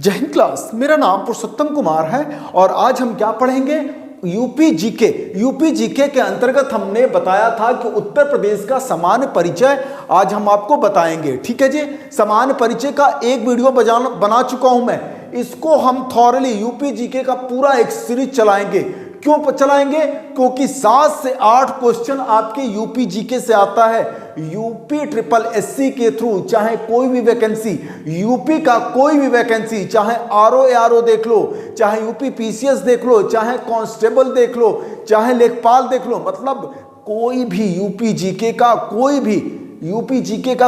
जय हिंद क्लास। मेरा नाम पुरुषोत्तम कुमार है और आज हम क्या पढ़ेंगे? UP GK. यूपी जीके के अंतर्गत हमने बताया था कि उत्तर प्रदेश का सामान्य परिचय आज हम आपको बताएंगे। ठीक है जी। सामान्य परिचय का एक वीडियो बना चुका हूं मैं। इसको हम थॉरली यूपी जीके का पूरा एक सीरीज चलाएंगे। क्यों चलाएंगे? क्योंकि 7 से 8 क्वेश्चन आपके यूपी जीके से आता है। यूपी ट्रिपल एससी के थ्रू चाहे कोई भी वैकेंसी, यूपी का कोई भी वैकेंसी, चाहे आरओ देख लो, चाहे यूपी पीसीएस देख लो, चाहे कांस्टेबल देख लो, चाहे लेखपाल देख लो, मतलब कोई भी यूपी जीके का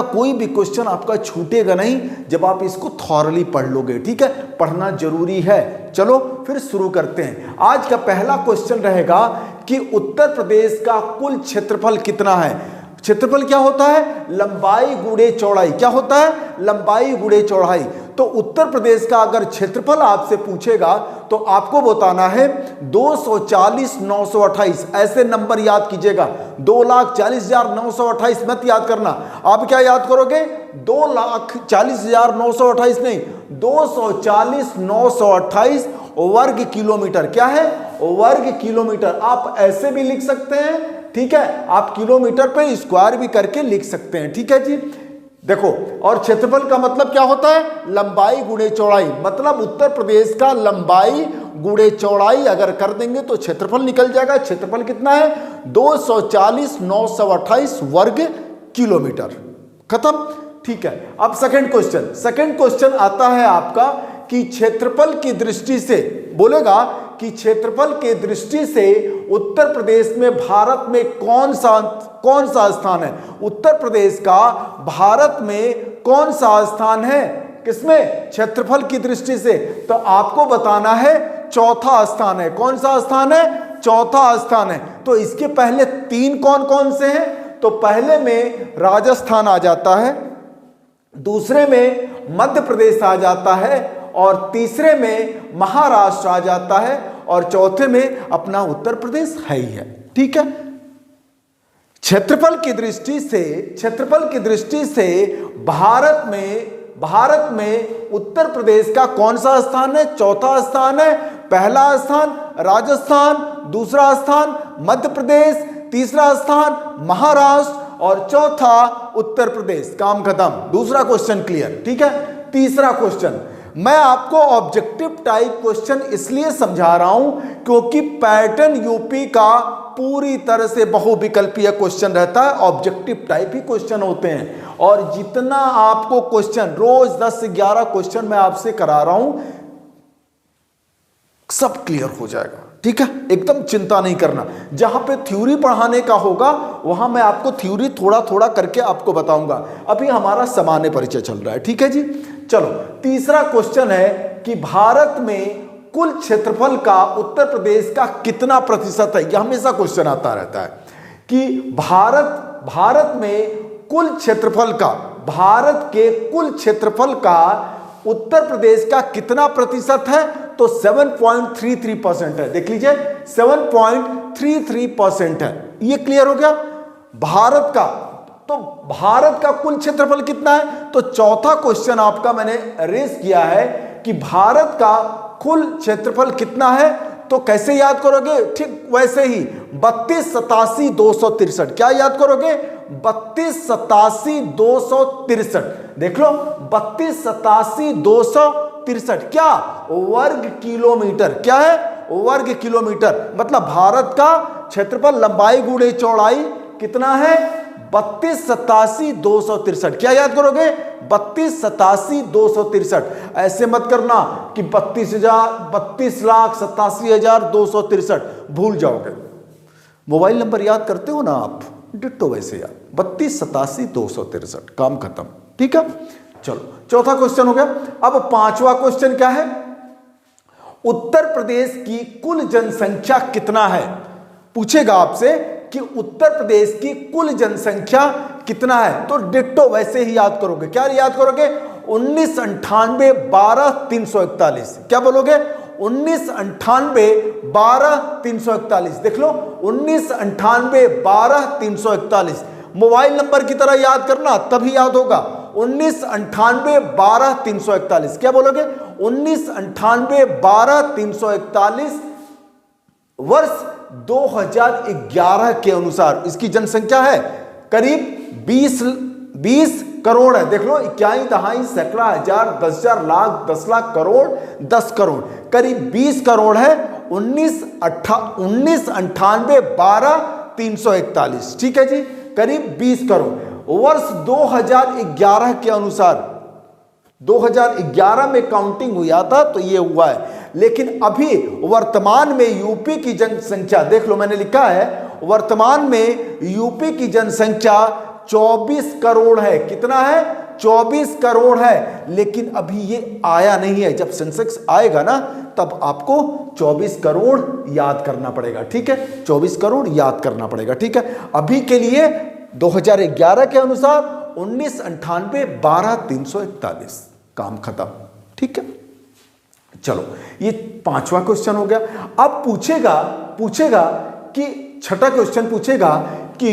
कोई भी क्वेश्चन आपका छूटेगा नहीं जब आप इसको थॉरली पढ़ लोगे। ठीक है, पढ़ना जरूरी है। चलो फिर शुरू करते हैं। आज का पहला क्वेश्चन रहेगा कि उत्तर प्रदेश का कुल क्षेत्रफल कितना है। क्षेत्रफल क्या होता है? लंबाई गुणे चौड़ाई। क्या होता है? लंबाई गुणे चौड़ाई। तो उत्तर प्रदेश का अगर क्षेत्रफल आपसे पूछेगा तो आपको बताना है 240,928। ऐसे नंबर याद कीजिएगा। 2,40,928 मत याद करना। आप क्या याद करोगे? 2,40,928 नहीं, 240,928 वर्ग किलोमीटर। क्या है? वर्ग किलोमीटर। आप ऐसे भी लिख सकते हैं। ठीक है, आप किलोमीटर पे स्क्वायर भी करके लिख सकते हैं। ठीक है जी। देखो, और क्षेत्रफल का मतलब क्या होता है? लंबाई गुणे चौड़ाई। मतलब उत्तर प्रदेश का लंबाई गुणे चौड़ाई अगर कर देंगे तो क्षेत्रफल निकल जाएगा। क्षेत्रफल कितना है? 240,928 वर्ग किलोमीटर। खत्म। ठीक है, अब सेकंड क्वेश्चन आता है आपका कि क्षेत्रफल की दृष्टि से बोलेगा कि क्षेत्रफल के दृष्टि से उत्तर प्रदेश में भारत में कौन सा स्थान है? उत्तर प्रदेश का भारत में कौन सा स्थान है? किसमें? क्षेत्रफल की दृष्टि से। तो आपको बताना है चौथा स्थान है। कौन सा स्थान है? चौथा स्थान है। तो इसके पहले 3 कौन कौन से हैं? तो पहले में राजस्थान आ जाता है, दूसरे में मध्य प्रदेश आ जाता है, और तीसरे में महाराष्ट्र आ जाता है, और चौथे में अपना उत्तर प्रदेश है ही है। ठीक है। क्षेत्रफल की दृष्टि से भारत में उत्तर प्रदेश का कौन सा स्थान है? चौथा स्थान है। पहला स्थान राजस्थान, दूसरा स्थान मध्य प्रदेश, तीसरा स्थान महाराष्ट्र और चौथा उत्तर प्रदेश। काम खत्म। दूसरा क्वेश्चन क्लियर। ठीक है। तीसरा क्वेश्चन मैं आपको ऑब्जेक्टिव टाइप क्वेश्चन इसलिए समझा रहा हूं क्योंकि पैटर्न यूपी का पूरी तरह से बहुविकल्पीय क्वेश्चन रहता है। ऑब्जेक्टिव टाइप ही क्वेश्चन होते हैं, और जितना आपको क्वेश्चन रोज 10 से 11 क्वेश्चन मैं आपसे करा रहा हूं, सब क्लियर हो जाएगा। ठीक है, एकदम चिंता नहीं करना। जहां पे थ्योरी पढ़ाने का होगा वहां मैं आपको थ्योरी थोड़ा थोड़ा करके आपको बताऊंगा। अभी हमारा सामान्य परिचय चल रहा है। ठीक है जी। चलो, तीसरा क्वेश्चन है कि भारत में कुल क्षेत्रफल का उत्तर प्रदेश का कितना प्रतिशत है? यह हमेशा क्वेश्चन आता रहता है कि भारत में कुल क्षेत्रफल का, भारत के कुल क्षेत्रफल का उत्तर प्रदेश का कितना प्रतिशत है? तो 7.33% है। देख लीजिए, 7.33% है। ये क्लियर हो गया। भारत का कुल क्षेत्रफल कितना है? तो चौथा क्वेश्चन आपका मैंने रेस किया है कि भारत का कुल क्षेत्रफल कितना है। तो कैसे याद करोगे? ठीक वैसे ही 3287,263। क्या याद करोगे? 3287,263। देख लो, 3287,263 क्या? वर्ग किलोमीटर। क्या है? वर्ग किलोमीटर। मतलब भारत का क्षेत्रफल लंबाई गुणे चौड़ाई कितना है? 3287,263। क्या याद करोगे? 3287,263। ऐसे मत करना कि 32,87,263 भूल जाओगे। मोबाइल नंबर याद करते हो ना आप, डिट्टो वैसे याद। 32,87,263। काम खत्म। ठीक है। चलो, चौथा क्वेश्चन हो गया। अब पांचवा क्वेश्चन क्या है? उत्तर प्रदेश की कुल जनसंख्या कितना है? पूछेगा आपसे कि उत्तर प्रदेश की कुल जनसंख्या कितना है। तो डिट्टो वैसे ही याद करोगे। क्या याद करोगे? 1998-12-341। क्या बोलोगे? 1998-12-341। देख लो, 1998-12-341। मोबाइल नंबर की तरह याद करना, तभी याद होगा। 1998-12-341, क्या बोलोगे? 1998-12-341 वर्ष 2011 के अनुसार इसकी जनसंख्या है करीब 20 करोड़ है। देख लो, इक्याई दहाई सैकड़ा हजार 10,000 लाख 10 लाख करोड़ 10 करोड़ करीब 20 करोड़ है। 1998-12-341, ठीक है जी, करीब 20 करोड़। वर्ष 2011 के अनुसार 2011 में काउंटिंग हुआ था तो ये हुआ है, लेकिन अभी वर्तमान में यूपी की जनसंख्या देख लो, मैंने लिखा है वर्तमान में यूपी की जनसंख्या 24 करोड़ है। कितना है? 24 करोड़ है, लेकिन अभी ये आया नहीं है। जब सेंसेक्स आएगा ना तब आपको 24 करोड़ याद करना पड़ेगा, ठीक है, 24 करोड़ याद करना पड़ेगा, ठीक है। अभी के लिए 2011 के अनुसार 1998-12-341, काम खत्म, ठीक है। चलो, ये 5वां क्वेश्चन हो गया। अब पूछेगा कि छठा क्वेश्चन पूछेगा कि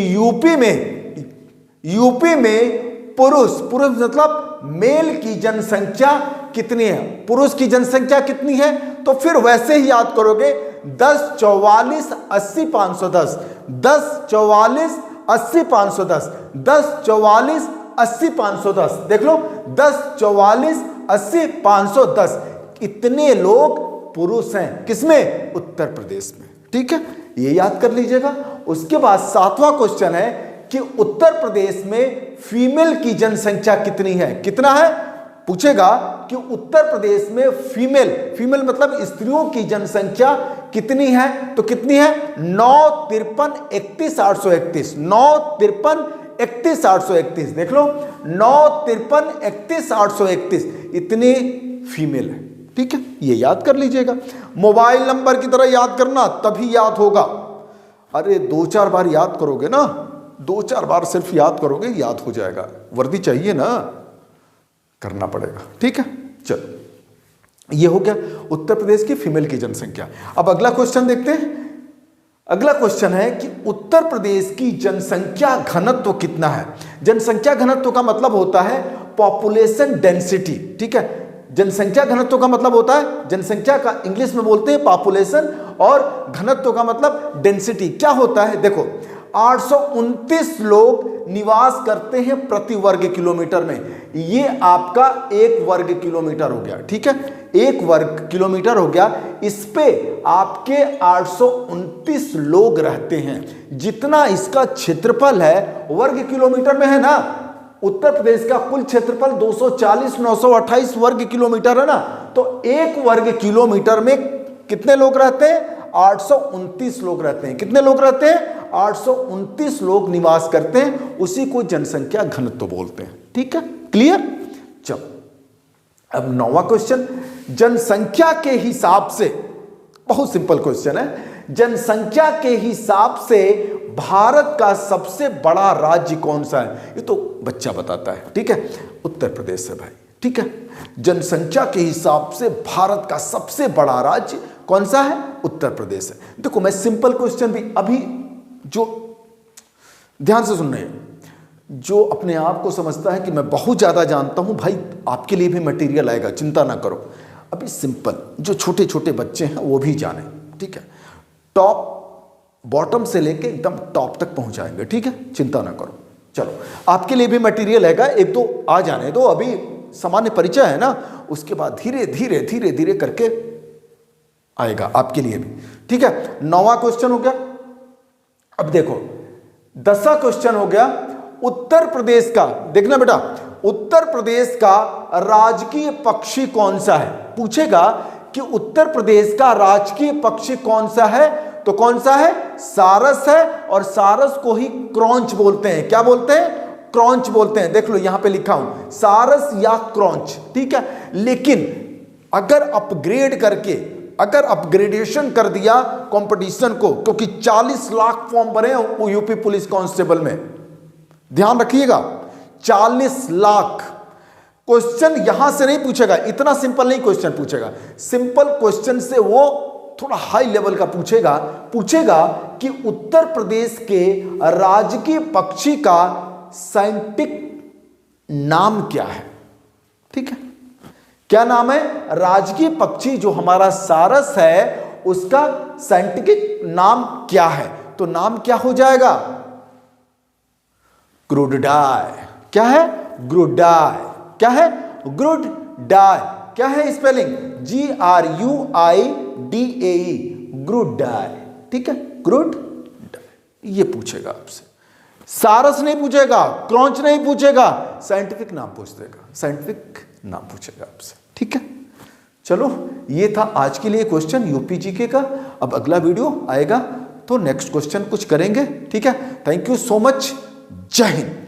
यूपी में पुरुष मतलब मेल की जनसंख्या कितनी है? पुरुष की जनसंख्या कितनी है? तो फिर वैसे ही याद करोगे 10 44 80 510, 10 44 80 510, 10 44 80 510, देख लो 10 44 80 510, इतने लोग पुरुष हैं। किसमें? उत्तर प्रदेश में, ठीक है, ये याद कर लीजिएगा। उसके बाद 7वां क्वेश्चन है कि उत्तर प्रदेश में फीमेल की जनसंख्या कितनी है? कितना है? पूछेगा कि उत्तर प्रदेश में फीमेल मतलब स्त्रियों की जनसंख्या कितनी है? तो कितनी है? 9 53 31 831, 9 53 31 831, देख लो 9 53 31 831, इतनी फीमेल है, ठीक है, ये याद कर लीजिएगा। मोबाइल नंबर की तरह याद करना, तभी याद होगा। अरे 2-4 बार याद करोगे ना, 2-4 बार सिर्फ याद करोगे, याद हो जाएगा। वर्दी चाहिए ना, करना पड़ेगा, ठीक है। चलो, ये हो गया उत्तर प्रदेश की फीमेल की जनसंख्या। अब अगला क्वेश्चन देखते हैं। अगला क्वेश्चन है कि उत्तर प्रदेश की जनसंख्या घनत्व कितना है? जनसंख्या घनत्व का मतलब होता है पॉपुलेशन डेंसिटी, ठीक है। जनसंख्या घनत्व का मतलब होता है, जनसंख्या का इंग्लिश में बोलते हैं पॉपुलेशन, और घनत्व का मतलब डेंसिटी। क्या होता है? देखो, 829 लोग निवास करते हैं प्रति वर्ग किलोमीटर में। ये आपका 1 वर्ग किलोमीटर हो गया, ठीक है, 1 वर्ग किलोमीटर हो गया। इस पे आपके 829 लोग रहते हैं। जितना इसका क्षेत्रफल है वर्ग किलोमीटर में है ना, उत्तर प्रदेश का कुल क्षेत्रफल 240,928 वर्ग किलोमीटर है ना, तो 1 वर्ग किलोमीटर में कितने लोग रहते हैं? 829 लोग रहते हैं। कितने लोग रहते हैं? 829 लोग निवास करते हैं। उसी को जनसंख्या घनत्व बोलते हैं, ठीक है, क्लियर। चलो, अब 9वां क्वेश्चन, जनसंख्या के हिसाब से, बहुत सिंपल क्वेश्चन है, जनसंख्या के हिसाब से भारत का सबसे बड़ा राज्य कौन सा है? ये तो बच्चा बताता है, ठीक है, उत्तर प्रदेश है भाई, ठीक है। जनसंख्या के हिसाब से भारत का सबसे बड़ा राज्य कौन सा है? उत्तर प्रदेश है। देखो, मैं सिंपल क्वेश्चन भी अभी, जो ध्यान से सुन रहे हैं, जो अपने आप को समझता है कि मैं बहुत ज्यादा जानता हूं, भाई आपके लिए भी मटेरियल आएगा, चिंता ना करो। अभी सिंपल, जो छोटे छोटे बच्चे हैं वो भी जाने, ठीक है, टॉप बॉटम से लेके एकदम टॉप तक पहुंचाएंगे, ठीक है, चिंता ना करो। चलो, आपके लिए भी मटेरियल आएगा, एक दो आ जाने दो, अभी सामान्य परिचय है ना, उसके बाद धीरे धीरे धीरे धीरे करके आएगा आपके लिए भी, ठीक है। 9वां क्वेश्चन हो गया। अब देखो, 10वां क्वेश्चन हो गया, उत्तर प्रदेश का, देखना बेटा, उत्तर प्रदेश का राजकीय पक्षी कौन सा है? पूछेगा कि उत्तर प्रदेश का राजकीय पक्षी कौन सा है, तो कौन सा है? सारस है, और सारस को ही क्रॉन्च बोलते हैं। क्या बोलते हैं? क्रॉन्च बोलते हैं। देख लो, यहां पे लिखा हूं सारस या क्रॉन्च, ठीक है। लेकिन अगर अपग्रेड करके, अगर अपग्रेडेशन कर दिया कंपटीशन को, क्योंकि 40 लाख फॉर्म भरे हैं यूपी पुलिस कांस्टेबल में, ध्यान रखिएगा, 40 लाख। क्वेश्चन यहां से नहीं पूछेगा, इतना सिंपल नहीं क्वेश्चन पूछेगा। सिंपल क्वेश्चन से वो थोड़ा हाई लेवल का पूछेगा कि उत्तर प्रदेश के राजकीय पक्षी का साइंटिफिक नाम क्या है। ठीक है, क्या नाम है? राजकीय पक्षी जो हमारा सारस है उसका साइंटिफिक नाम क्या है? तो नाम क्या हो जाएगा? ग्रुडिडाई। क्या है? ग्रुडाई। क्या है? ग्रुडिडाई। क्या है स्पेलिंग? GRUIDAE, ग्रुडिडाई। ठीक है, ग्रुडिडाई। ये पूछेगा आपसे, सारस नहीं पूछेगा, क्रॉन्च नहीं पूछेगा, साइंटिफिक नाम पूछ देगा, साइंटिफिक नाम पूछेगा आपसे। ठीक है, चलो ये था आज के लिए क्वेश्चन यूपीजीके का। अब अगला वीडियो आएगा तो नेक्स्ट क्वेश्चन कुछ करेंगे। ठीक है, थैंक यू सो मच, जय हिंद।